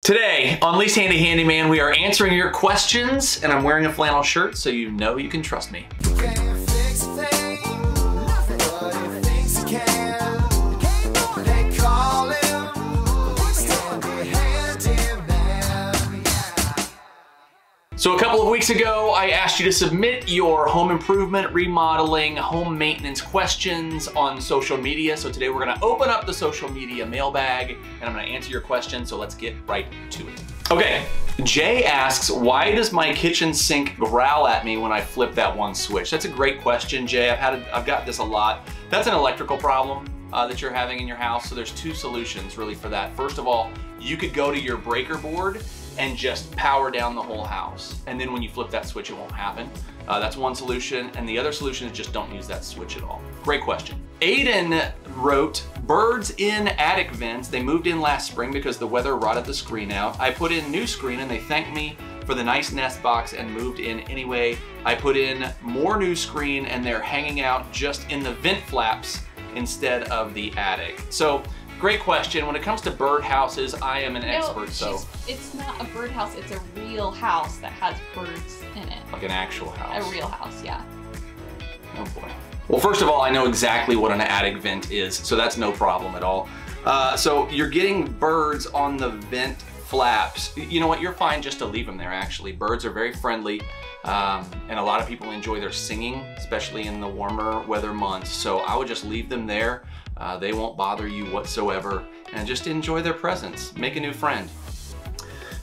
Today on Least Handy Handyman, we are answering your questions, and I'm wearing a flannel shirt, so you know you can trust me. So a couple of weeks ago, I asked you to submit your home improvement, remodeling, home maintenance questions on social media. So today we're gonna open up the social media mailbag and I'm gonna answer your questions, so let's get right to it. Okay, Jay asks, why does my kitchen sink growl at me when I flip that one switch? That's a great question, Jay. I've got this a lot. That's an electrical problem that you're having in your house. So there's two solutions really for that. First of all, you could go to your breaker board and just power down the whole house. And then when you flip that switch, it won't happen. That's one solution. And the other solution is just don't use that switch at all. Great question. Aiden wrote, birds in attic vents. They moved in last spring because the weather rotted the screen out. I put in new screen and they thanked me for the nice nest box and moved in anyway. I put in more new screen and they're hanging out just in the vent flaps instead of the attic. So, great question. When it comes to bird houses, I am an expert, so. It's not a bird house, it's a real house that has birds in it. Like an actual house. A real house, yeah. Oh boy. Well, first of all, I know exactly what an attic vent is, so that's no problem at all. So you're getting birds on the vent flaps. You know what, you're fine just to leave them there actually. Birds are very friendly, and a lot of people enjoy their singing, especially in the warmer weather months. So I would just leave them there. They won't bother you whatsoever, and just enjoy their presence. Make a new friend.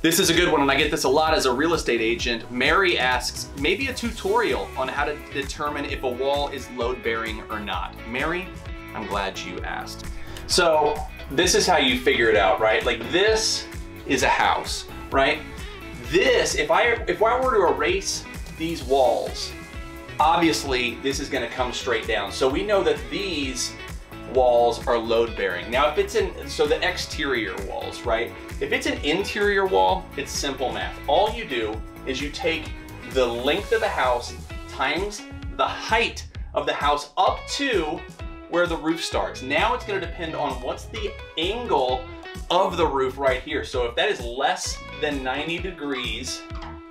This is a good one, and I get this a lot as a real estate agent. Mary asks, maybe a tutorial on how to determine if a wall is load-bearing or not. Mary, I'm glad you asked. So this is how you figure it out, right? Like this is a house, right? This, if I were to erase these walls, obviously this is gonna come straight down. So we know that these walls are load bearing. Now if it's so the exterior walls, right? If it's an interior wall, it's simple math. All you do is you take the length of the house times the height of the house up to where the roof starts. Now it's gonna depend on what's the angle of the roof right here. So if that is less than 90 degrees,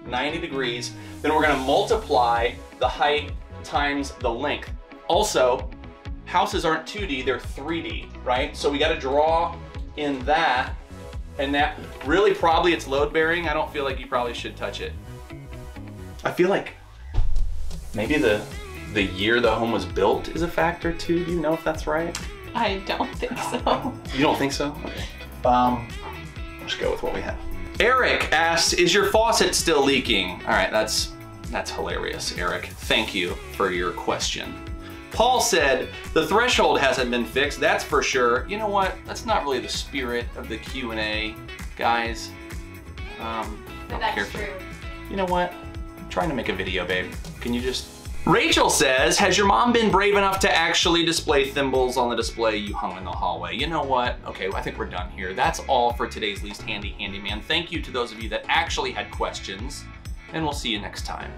then we're gonna multiply the height times the length. Also, houses aren't 2D, they're 3D, right? So we gotta draw in that, and that really probably it's load bearing. I don't feel like you probably should touch it. I feel like maybe the year the home was built is a factor too. Do you know if that's right? I don't think so. You don't think so? Okay. Let's go with what we have. Eric asks, is your faucet still leaking? All right, that's hilarious, Eric. Thank you for your question. Paul said, the threshold hasn't been fixed, that's for sure. You know what? That's not really the spirit of the Q&A, guys. But that's true. You know what? I'm trying to make a video, babe. Can you just... Rachel says, has your mom been brave enough to actually display thimbles on the display you hung in the hallway? You know what? Okay, I think we're done here. That's all for today's Least Handy Handyman. Thank you to those of you that actually had questions, and we'll see you next time.